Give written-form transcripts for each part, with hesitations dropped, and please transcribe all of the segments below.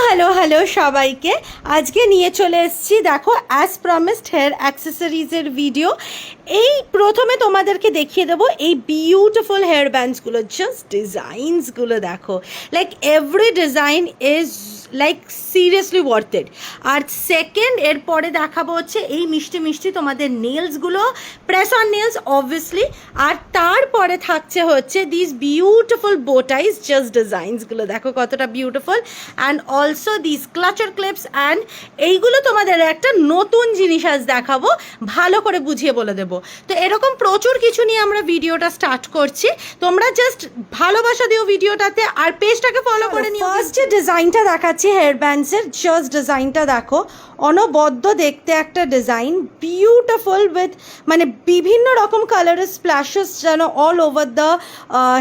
Hello hello সবাইকে আজকে নিয়ে চলে এসেছি দেখো অ্যাজ প্রমিসড হেয়ার অ্যাক্সেসরিজের ভিডিও। এই প্রথমে তোমাদেরকে দেখিয়ে দেবো এই বিউটিফুল হেয়ার ব্যান্ডসগুলো, জাস্ট ডিজাইনসগুলো দেখো, like every design is like seriously worth it. আর সেকেন্ড এরপরে দেখাবো হচ্ছে এই মিষ্টি মিষ্টি তোমাদের নেলসগুলো, প্রেস অন নেলস অবভিয়াসলি। আর তারপরে থাকছে হচ্ছে দিস বিউটিফুল বোটাইজ, জাস্ট ডিজাইনসগুলো দেখো কতটা beautiful, and also this clutcher clips. And এইগুলো তোমাদের একটা নতুন জিনিস আজ দেখাবো, ভালো করে বুঝিয়ে বলে দেবো। তো এরকম প্রচুর কিছু নিয়ে আমরা ভিডিওটা স্টার্ট করছি, তোমরা জাস্ট ভালোবাসা দিও ভিডিওটাতে আর পেজটাকে ফলো করে নিও। ফার্স্ট যে ডিজাইনটা দেখাচ্ছি হেয়ার ব্যান্ডসের, জাস্ট ডিজাইনটা দেখো, অনবদ্য দেখতে একটা ডিজাইন, বিউটিফুল উইথ মানে বিভিন্ন রকম কালারের স্প্ল্যাশেস যেন all over the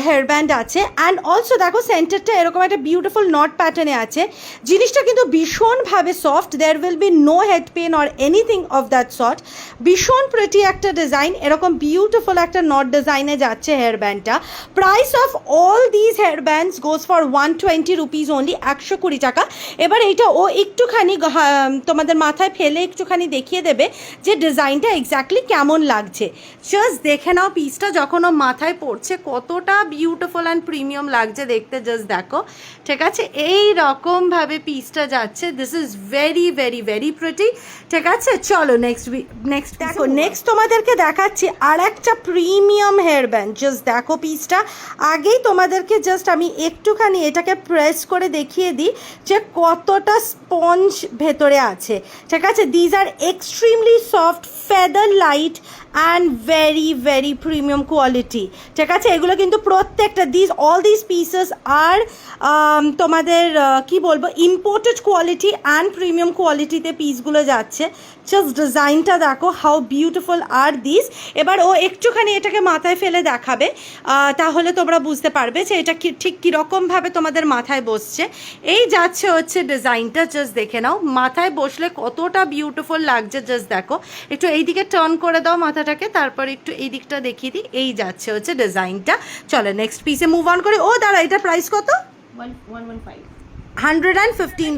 hair band আছে। অ্যান্ড অলসো দেখো সেন্টারটা এরকম একটা বিউটিফুল নট প্যাটার্নে আছে। জিনিসটা কিন্তু ভীষণভাবে soft, there will be no head pain or anything of that sort. ভীষণ প্রিটি একটা ডিজাইন, এরকম বিউটিফুল একটা নট ডিজাইনে যাচ্ছে হেয়ার ব্যান্ডটা। Price of all these hair bands goes for 120 rupees only, 120 টাকা। এবার এইটা ও একটুখানি তোমাদের মাথায় ফেলে একটুখানি দেখিয়ে দেবে যে ডিজাইনটা এক্স্যাক্টলি কেমন লাগছে। জাস্ট দেখে নাও পিসটা যখন ও মাথায় পড়ছে কতটা বিউটিফুল অ্যান্ড প্রিমিয়াম লাগছে দেখতে, জাস্ট দেখো। ঠিক আছে, এই রকমভাবে পিসটা যাচ্ছে, this is very very very pretty. ঠিক আছে, চলো নেক্সট দেখো। নেক্সট তোমাদেরকে দেখাচ্ছি আর একটা প্রিমিয়াম হেয়ার ব্যান্ড, জাস্ট দেখো পিসটা। আগেই তোমাদেরকে জাস্ট আমি একটুখানি এটাকে প্রেস করে দেখিয়ে দিই যে কতটা স্পঞ্জ ভেতরে আছে। ঠিক আছে, these are extremely soft, feather light and very very premium quality. ঠিক আছে, এগুলো কিন্তু প্রত্যেকটা অল দিস পিসেস আর তোমাদের কি বলবো, ইম্পোর্টেড কোয়ালিটি অ্যান্ড প্রিমিয়াম কোয়ালিটিতে পিসগুলো যাচ্ছে। জাস্ট ডিজাইনটা দেখো, হাউ বিউটিফুল আর দিস। এবার ও একটুখানি এটাকে মাথায় ফেলে দেখাবে, তাহলে তোমরা বুঝতে পারবে যে এটা ঠিক কীরকমভাবে তোমাদের মাথায় বসছে। এই যাচ্ছে হচ্ছে ডিজাইনটা, জাস্ট দেখে নাও মাথায় বসলে কতটা বিউটিফুল লাগছে। জাস্ট দেখো, একটু এই দিকে টার্ন করে দাও মাথাটাকে, তারপর একটু এই দিকটা দেখিয়ে দিই। এই যাচ্ছে হচ্ছে ডিজাইনটা। চলো নেক্সট পিসে মুভ অন করি। ও দাঁড়া, এটা প্রাইস কত? 115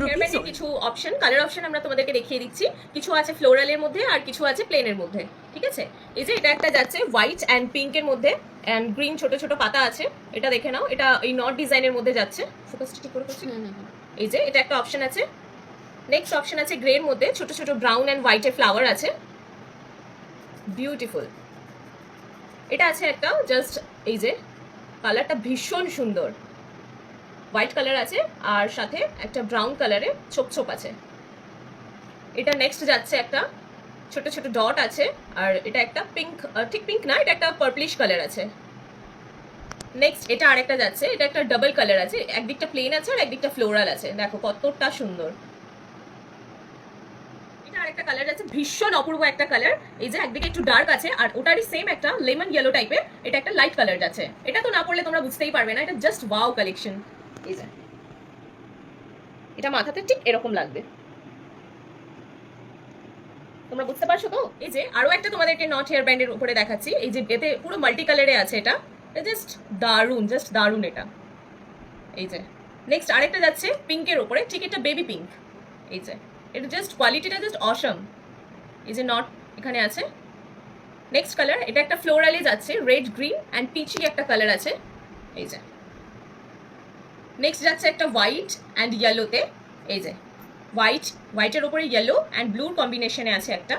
রুপিস। কিছু অপশন, কালার অপশন আমরা তোমাদেরকে দেখিয়ে দিচ্ছি। কিছু আছে ফ্লোরালের মধ্যে আর কিছু আছে প্লেনের মধ্যে। ঠিক আছে, এই যে এটা একটা যাচ্ছে হোয়াইট অ্যান্ড পিঙ্কের মধ্যে, অ্যান্ড গ্রিন ছোট ছোট পাতা আছে, এটা দেখে নাও। এটা এই নট ডিজাইনের মধ্যে যাচ্ছে। ফোকাসটা ঠিক করে করছি। এই যে এটা একটা অপশন আছে। নেক্সট অপশন আছে গ্রের মধ্যে, ছোট ছোট ব্রাউন অ্যান্ড হোয়াইটের ফ্লাওয়ার আছে, বিউটিফুল। এটা আছে একটা জাস্ট, এই যে কালারটা ভীষণ সুন্দর, হোয়াইট কালার আছে আর সাথে একটা ব্রাউন কালারে ছোপ ছোপ আছে। এটা নেক্সট যাচ্ছে একটা ছোট ছোট ডট আছে, আর এটা একটা পিঙ্ক, ঠিক পিঙ্ক না, এটা একটা পার্পলিশ কালার আছে। নেক্সট এটা আরেকটা যাচ্ছে, এটা একটা ডাবল কালার আছে, একদিকটা প্লেন আছে আর একদিকটা ফ্লোরাল আছে। দেখো কতটা সুন্দর। এটা আরেকটা কালার আছে, ভীষণ অপূর্ব একটা কালার। এই যে একদিকে একটু ডার্ক আছে আর ওটারই সেম একটা লেমন ইয়েলো টাইপের, এটা একটা লাইট কালার যাচ্ছে। এটা তো না পড়লে তোমরা বুঝতেই পারবে না, এটা জাস্ট ওয়াও কালেকশন। এই যে এটা মাথাতে ঠিক এরকম লাগবে, তোমরা বুঝতে পারছো তো? এই যে আরো একটা তোমাদেরকে নট হেয়ার ব্যান্ডের উপরে দেখাচ্ছি, এই যে এতে পুরো মাল্টি কালারে আছে। এটা জাস্ট দারুন, জাস্ট দারুন এটা। এই যে নেক্সট আরেকটা যাচ্ছে পিঙ্কের উপরে, ঠিক এটা বেবি পিঙ্ক। এই যে এটা জাস্ট কোয়ালিটিটা জাস্ট অসম। এই যে নট এখানে আছে। নেক্সট কালার এটা একটা ফ্লোরালে যাচ্ছে, রেড গ্রিন অ্যান্ড পিচি একটা কালার আছে। এই যে নেক্সট যাচ্ছে একটা হোয়াইট অ্যান্ড ইয়েলোতে। এই যে হোয়াইটের উপরে ইয়েলো অ্যান্ড ব্লুর কম্বিনেশনে আছে একটা।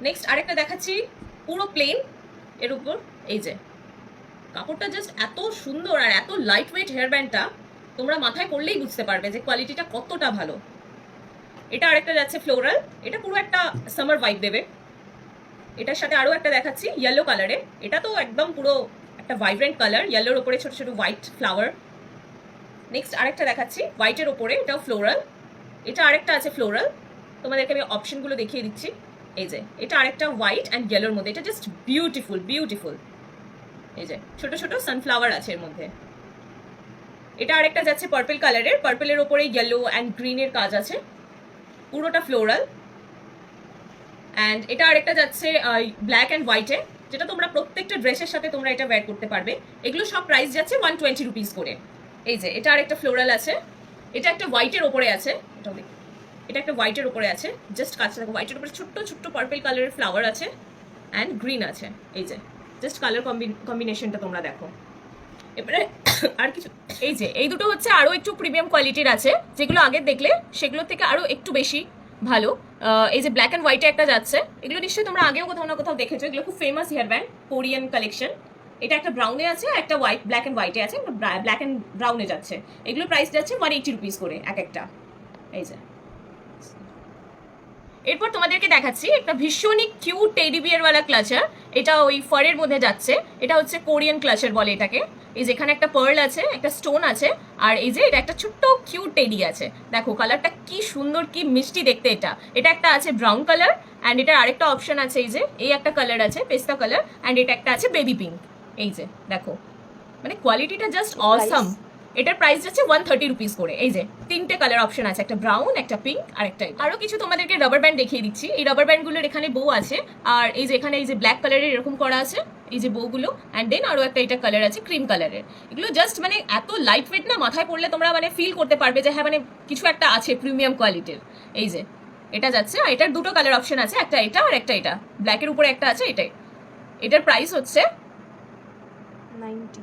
নেক্সট আরেকটা দেখাচ্ছি পুরো প্লেন এর উপর। এই যে কাপড়টা জাস্ট এত সুন্দর আর এত লাইট ওয়েট হেয়ার ব্যান্ডটা তোমরা মাথায় করলেই বুঝতে পারবে যে কোয়ালিটিটা কতটা ভালো। এটা আরেকটা যাচ্ছে ফ্লোরাল, এটা পুরো একটা সামার ভাইব দেবে। এটার সাথে আরও একটা দেখাচ্ছি ইয়েলো কালারে, এটা তো একদম পুরো একটা ভাইব্রেন্ট কালার, ইয়েলোর ওপরে ছোট ছোট হোয়াইট ফ্লাওয়ার। নেক্সট আরেকটা দেখাচ্ছি হোয়াইটের ওপরে, এটাও ফ্লোরাল। এটা আরেকটা আছে ফ্লোরাল, তোমাদেরকে আমি অপশনগুলো দেখিয়ে দিচ্ছি। এই যে এটা আরেকটা হোয়াইট অ্যান্ড ইয়েলোর মধ্যে, এটা জাস্ট বিউটিফুল বিউটিফুল। এই যে ছোট ছোট সানফ্লাওয়ার আছে এর মধ্যে। এটা আরেকটা যাচ্ছে পার্পল কালারের, পার্পলের ওপরে ইয়েলো অ্যান্ড গ্রিনের কাজ আছে, পুরোটা ফ্লোরাল। অ্যান্ড এটা আরেকটা যাচ্ছে ব্ল্যাক অ্যান্ড হোয়াইটে, যেটা তোমরা প্রত্যেকটা ড্রেসের সাথে তোমরা এটা ওয়্যার করতে পারবে। এগুলো সব প্রাইস যাচ্ছে 120 রুপিস করে। এই যে এটা আরেকটা ফ্লোরাল আছে, এটা একটা হোয়াইটের ওপরে আছে, এটাও দেখি, এটা একটা হোয়াইটের ওপরে আছে, জাস্ট কাছে দেখো হোয়াইটের উপরে ছোট্ট ছোট্ট পার্পল কালারের ফ্লাওয়ার আছে অ্যান্ড গ্রিন আছে, এই যে জাস্ট কালার কম্বিনেশনটা তোমরা দেখো। এবারে আর কিছু, এই যে এই দুটো হচ্ছে আরও একটু প্রিমিয়াম কোয়ালিটির আছে, যেগুলো আগে দেখলে সেগুলোর থেকে আরও একটু বেশি ভালো। এই যে ব্ল্যাক অ্যান্ড হোয়াইটে একটা যাচ্ছে, এগুলো নিশ্চয়ই তোমরা আগেও কোথাও না কোথাও দেখেছো, এগুলো খুব famous hair band, Korean collection. এটা একটা ব্রাউনে আছে, একটা হোয়াইট, ব্ল্যাক অ্যান্ড হোয়াইটে আছে, ব্ল্যাক অ্যান্ড ব্রাউনে যাচ্ছে। এগুলো প্রাইস যাচ্ছে 180 রুপিস করে এক একটা, এই যে। এরপর তোমাদেরকে দেখাচ্ছি একটা ভীষণই কিউট টেডি বিয়ারওয়ালা ক্লাচার, এটা ওই ফারের মধ্যে যাচ্ছে, এটা হচ্ছে কোরিয়ান ক্লাচার বলে এটাকে। এই যে এখানে একটা পার্ল আছে, একটা স্টোন আছে, আর এই যে এটা একটা ছোট্ট কিউট টেডি আছে, দেখো কালারটা কি সুন্দর, কি মিষ্টি দেখতে। এটা একটা আছে ব্রাউন কালার, অ্যান্ড এটার আরেকটা অপশন আছে, এই যে এই একটা কালার আছে পেস্তা কালার, অ্যান্ড এটা একটা আছে বেবি পিঙ্ক। এই যে দেখো, মানে কোয়ালিটিটা জাস্ট অসাম। এটার প্রাইস যাচ্ছে 130 রুপিস করে। এই যে তিনটে কালার অপশন আছে, একটা ব্রাউন, একটা পিঙ্ক আর একটা। আরো কিছু তোমাদেরকে রাবার ব্যান্ড দেখিয়ে দিচ্ছি। এই রাবার ব্যান্ডগুলোর এখানে বউ আছে, আর এই যে এখানে এই যে ব্ল্যাক কালারের এরকম করা আছে এই যে বউগুলো, অ্যান্ড দেন আরো একটা এটা কালার আছে ক্রিম কালারের। এগুলো জাস্ট মানে এত লাইট ওয়েট না, মাথায় পড়লে তোমরা মানে ফিল করতে পারবে যে হ্যাঁ মানে কিছু একটা আছে প্রিমিয়াম কোয়ালিটির। এই যে এটা যাচ্ছে, আর এটার দুটো কালার অপশন আছে, একটা এটা আর একটা এটা, ব্ল্যাকের উপরে একটা আছে এটাই। এটার প্রাইস হচ্ছে 90।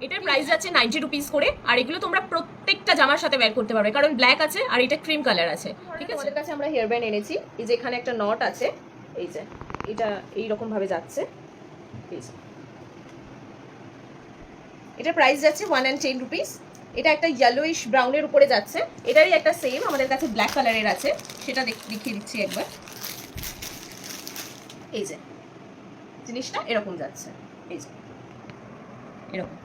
এটার প্রাইস যাচ্ছে 90 রুপিস করে, আর এগুলো তোমরা প্রত্যেকটা জামার সাথে ওয়্যার করতে পারবে, কারণ ব্ল্যাক আছে আর এটা ক্রিম কালার আছে। ঠিক আছে, আমাদের কাছে আমরা হেয়ার ব্যান্ড এনেছি, এই যে এখানে একটা নট আছে, এই যে এটা এইরকম ভাবে যাচ্ছে, এই যে এটার প্রাইস যাচ্ছে 110 রুপিস। এটা একটা ইয়েলোইশ ব্রাউনের উপরে যাচ্ছে, এটারই একটা সেম আমাদের কাছে ব্ল্যাক কালারের আছে, সেটা দেখিয়ে দিচ্ছি একবার। এই যে জিনিসটা এরকম যাচ্ছে, এই যে এরকম,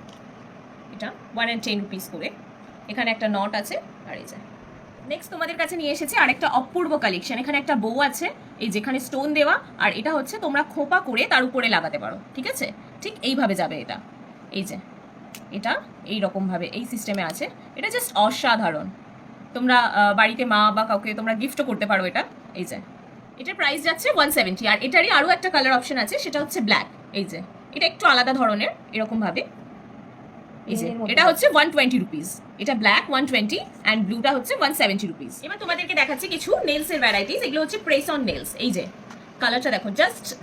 এটা 110 রুপিস করে। এখানে একটা নট আছে, আর এই যে নেক্সট তোমাদের কাছে নিয়ে এসেছি আরেকটা অপূর্ব কালেকশন। এখানে একটা বউ আছে, এই যেখানে স্টোন দেওয়া, আর এটা হচ্ছে তোমরা খোপা করে তার উপরে লাগাতে পারো। ঠিক আছে, ঠিক এইভাবে যাবে এটা, এই যে এটা এইরকম ভাবে এই সিস্টেমে আছে। এটা জাস্ট অসাধারণ, তোমরা বাড়িতে মা বা কাউকে তোমরা গিফটও করতে পারো এটা। এই যে এটার প্রাইস যাচ্ছে 170, আর এটারই আরও একটা কালার অপশন আছে, সেটা হচ্ছে ব্ল্যাক। এই যে এটা একটু আলাদা ধরনের এরকম ভাবে, এই যে এটা হচ্ছে 120 রুপিস, এটা ব্ল্যাক 120 অ্যান্ড ব্লুটা হচ্ছে 170 রুপিস। এবার তোমাদেরকে দেখাচ্ছি কিছু নেলস এর ভ্যারাইটিস, এগুলো হচ্ছে প্রেস অন নেলস। এই যে কালারটা দেখো,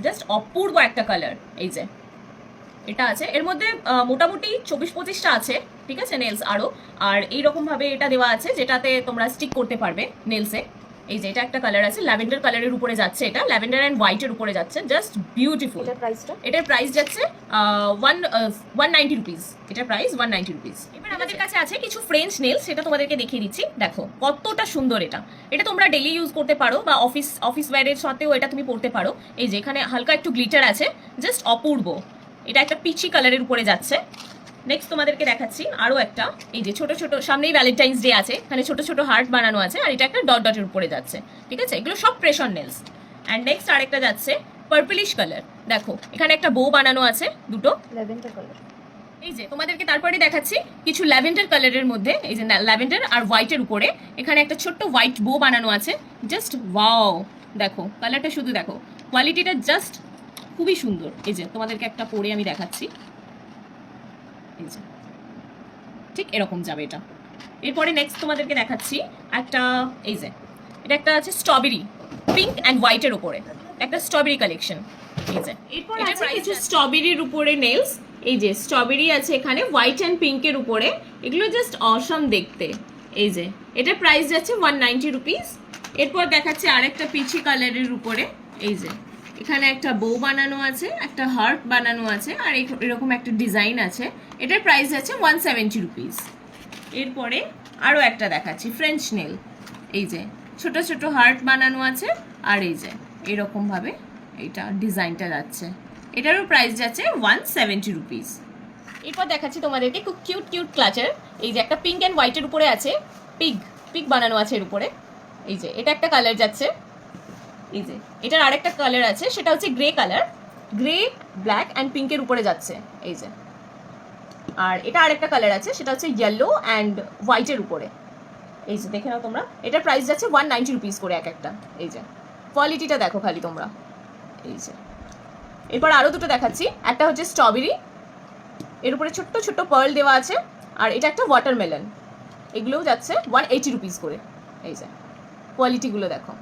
জাস্ট অপূর্ব একটা কালার। এই যে এটা আছে, এর মধ্যে মোটামুটি 24-25টা আছে, ঠিক আছে নেলস আরো। আর এইরকম ভাবে এটা দেওয়া আছে যেটাতে তোমরা স্টিক করতে পারবে নেলসে। এই যে এটা একটা কালার আছে, ল্যাভেন্ডার কালারের উপরে যাচ্ছে, এটা ল্যাভেন্ডার অ্যান্ড হোয়াইটের উপরে যাচ্ছে, জাস্ট বিউটিফুল। এটার প্রাইস যাচ্ছে 190 রুপিস, এটার প্রাইস 190 রুপিস। এবার আমাদের কাছে আছে কিছু ফ্রেঞ্চ নেলস, সেটা তোমাদেরকে দেখিয়ে দিচ্ছি। দেখো কতটা সুন্দর এটা, এটা তোমরা ডেলি ইউজ করতে পারো বা অফিস ওয়্যারের সাথেও এটা তুমি পরতে পারো। এই যে এখানে হালকা একটু গ্লিটার আছে, জাস্ট অপূর্ব। এটা একটা পিচি কালারের উপরে যাচ্ছে। নেক্সট তোমাদেরকে দেখাচ্ছি আরো একটা, এই যে ছোট ছোট, সামনেই ভ্যালেন্টাইন্স ডে আছে, এখানে ছোট ছোট হার্ট বানানো আছে, আর এটা একটা ডট ডটের উপরে যাচ্ছে। ঠিক আছে, এগুলো সব প্রেশন নেলস। অ্যান্ড নেক্সট আরেকটা যাচ্ছে পার্পলিশ কালার, দেখো এখানে একটা বো বানানো আছে, দুটো ল্যাভেন্ডার কালার। এই যে তোমাদেরকে তারপরে দেখাচ্ছি কিছু ল্যাভেন্ডার কালারের মধ্যে, এই যে ল্যাভেন্ডার আর হোয়াইটের উপরে এখানে একটা ছোট্ট হোয়াইট বো বানানো আছে, জাস্ট ওয়াও। দেখো কালারটা শুধু দেখো, কোয়ালিটিটা জাস্ট খুবই সুন্দর। এই যে তোমাদেরকে একটা পরে আমি দেখাচ্ছি, এই যে ঠিক এরকম যাবে এটা। এরপরে নেক্সট তোমাদেরকে দেখাচ্ছি একটা, এই যে এটা একটা আছে স্ট্রবেরি পিঙ্ক অ্যান্ড হোয়াইটের উপরে, একটা স্ট্রবেরি কালেকশন। এই যে এরপর আছে কিছু স্ট্রবেরির উপরে নেলস, এই যে স্ট্রবেরি আছে এখানে হোয়াইট অ্যান্ড পিঙ্কের উপরে, এগুলো জাস্ট অসাম দেখতে। এই যে এটার প্রাইস যাচ্ছে 190 রুপিস। এরপর দেখাচ্ছে আরেকটা পিচি কালারের উপরে, এই যে এখানে একটা বো বানানো আছে, একটা হার্ট বানানো আছে, আর এরকম একটা ডিজাইন আছে, এটার প্রাইস আছে 170 রুপিস। এরপরে আরও একটা দেখাচ্ছি ফ্রেঞ্চ নেল, এই যে ছোট ছোট হার্ট বানানো আছে, আর এই যে এরকম ভাবে এটা ডিজাইনটা যাচ্ছে, এটারও প্রাইস যাচ্ছে 170 রুপিস। এরপর দেখাচ্ছি তোমাদেরকে খুব কিউট কিউট ক্লাচার, এই যে একটা পিঙ্ক অ্যান্ড হোয়াইটের উপরে আছে, পিগ বানানো আছে এর উপরে। এই যে এটা একটা কালার যাচ্ছে, এই যে এটার আরেকটা কালার আছে, সেটা হচ্ছে grey colour, grey black and পিঙ্কের উপরে যাচ্ছে। এই যে আর এটা আরেকটা কালার আছে, সেটা হচ্ছে ইয়েলো অ্যান্ড হোয়াইটের উপরে। এই যে দেখে নাও তোমরা, এটার প্রাইস যাচ্ছে 190 রুপিস করে এক একটা। এই যে কোয়ালিটিটা দেখো খালি তোমরা। এই যে এরপর আরও দুটো দেখাচ্ছি, একটা হচ্ছে স্ট্রবেরি, এর উপরে ছোট্ট ছোট্ট পার্ল দেওয়া আছে, আর এটা একটা ওয়াটারমেলন। এগুলোও যাচ্ছে 180 রুপিস করে। এই যে কোয়ালিটিগুলো দেখো,